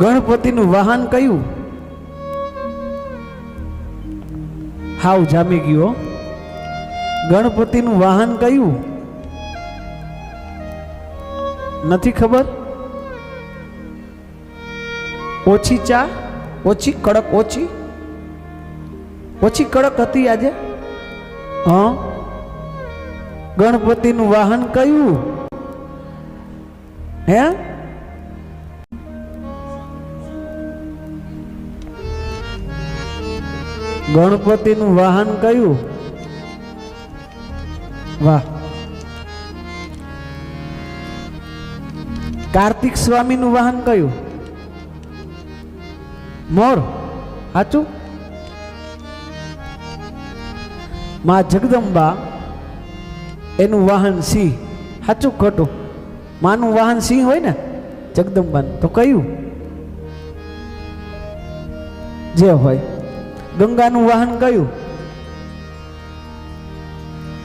ગણપતિનું વાહન કયું? હાવ જામી ગયો. ગણપતિનું વાહન કયું? નથી ખબર? ઓછી ચા, ઓછી કડક, ઓછી કડક હતી આજે. હા, ગણપતિનું વાહન કયું? હે? ગણપતિનું વાહન કયું? વાહ. કાર્તિક સ્વામીનું વાહન કયું? મોર. સાચું. માં જગદંબા એનું વાહન સિંહ. સાચું ખોટું? માનું વાહન સિંહ હોય ને જગદંબાનું, તો કયું? જે હોય. ગંગાનું વાહન કયું?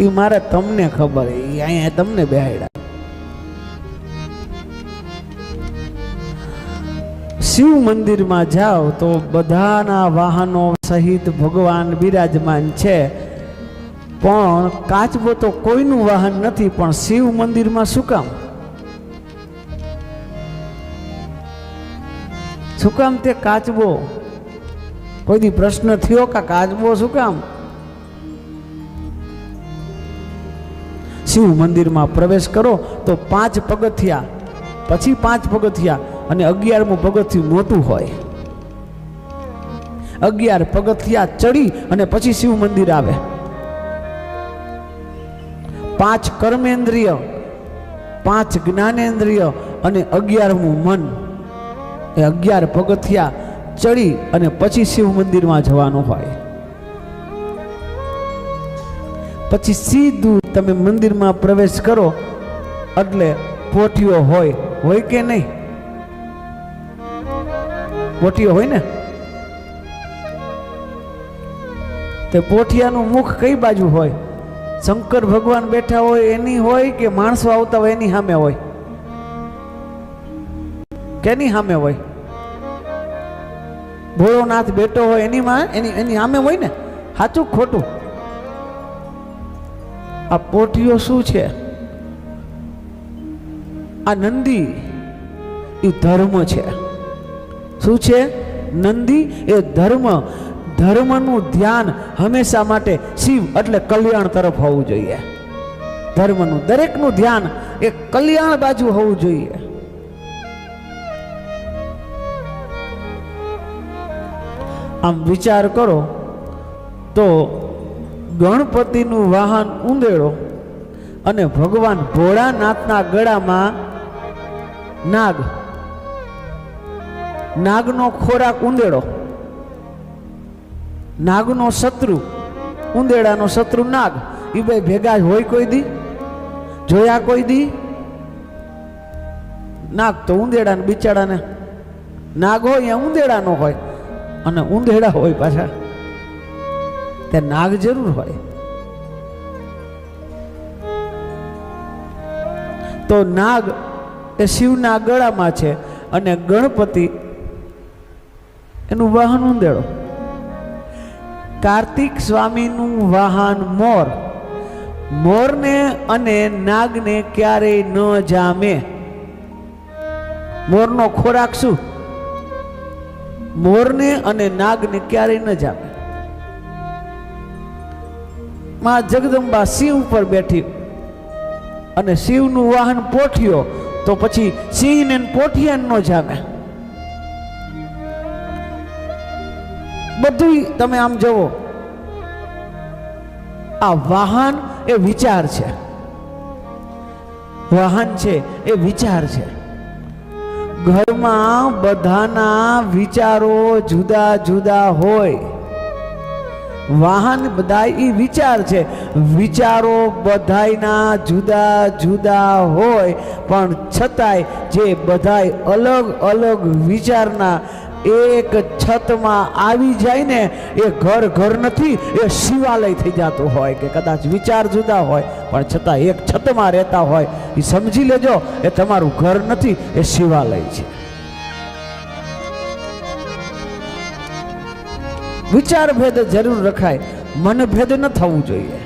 એ મારે તમને ખબર, એ અહીંયા તમને બેહાડ્યા. શિવ મંદિરમાં જાઓ તો બધાના વાહનો સહિત ભગવાન બિરાજમાન છે, પણ કાચબો તો કોઈનું વાહન નથી. પણ શિવ મંદિરમાં શું કામ? શું કામ તે કાચબો? કોઈ પ્રશ્ન થયો કે કાચબો શું કામ? શિવ મંદિરમાં પ્રવેશ કરો તો 5 પગથિયા, પછી 5 પગથિયા, અને 11મું પગથિયું મોટું હોય. 11 પગથિયા ચડી અને પછી શિવ મંદિર આવે. 5 કર્મેન્દ્રિય, 5 જ્ઞાનેન્દ્રિય અને 11મું મન. એ 11 પગથિયા ચડી અને પછી શિવ મંદિરમાં જવાનું હોય. પછી સીધું તમે મંદિરમાં પ્રવેશ કરો એટલે પોઠીઓ હોય કે નહીં? પોઠીઓ હોય ને. તે પોઠિયાનું મુખ કઈ બાજુ હોય? શંકર ભગવાન બેઠા હોય એની હોય કે માણસો આવતા હોય એની સામે હોય? કેની સામે હોય? ભોળોનાથ બેઠો હોય એની સામે હોય ને. સાચું ખોટું? આ પોઠીઓ શું છે? આ નંદી એ ધર્મ છે. શું છે? નંદી એ ધર્મ. ધર્મનું ધ્યાન હંમેશા માટે શિવ એટલે કલ્યાણ તરફ હોવું જોઈએ. ધર્મનું દરેકનું ધ્યાન એ કલ્યાણ બાજુ હોવું જોઈએ. આમ વિચાર કરો તો ગણપતિનું વાહન ઉંદેડો અને ભગવાન ભોળાનાથના ગળામાં નાગ. નાગનો ખોરાક ઉંદેડો. નાગનો શત્રુ ઉંદેડાનો શત્રુ નાગ. એ બે ભેગા હોય કોઈ દી? જોયા કોઈ દી? નાગ તો ઉંદેડાને બિચારાને, નાગ હોય ત્યાં ઉંદેડા નો હોય, અને ઉંદેડા હોય પાછા તે નાગ જરૂર હોય. તો નાગ એ શિવના ગળામાં છે અને ગણપતિ એનું વાહન ઉંદેડો. કાર્તિક સ્વામીનું વાહન મોર. મોરને અને નાગને ક્યારેય ન જામે. મોરનો ખોરાક શું? મોરને અને નાગને ક્યારેય ન જામે. માં જગદંબા સિંહ ઉપર બેઠી અને શિવનું વાહન પોઠિયો, તો પછી સિંહ ને પોઠિયા ન જામે. બધું તમે આમ જુઓ, આ વાહન એ વિચાર છે. વાહન છે એ વિચાર છે. ઘરમાં બધાના વિચારો જુદા જુદા હોય. વાહન બધા એ વિચાર છે. વિચારો બધાયના જુદા જુદા હોય, પણ છતાંય જે બધાય અલગ અલગ વિચારના એક છતમાં આવી જાય ને, એ ઘર નથી, એ શિવાલય થઈ જતું હોય. કે કદાચ વિચાર જુદા હોય પણ છતાં એક છતમાં રહેતા હોય, એ સમજી લેજો એ તમારું ઘર નથી, એ શિવાલય છે. વિચાર ભેદ જરૂર રખાય, મન ભેદ ન થવું જોઈએ.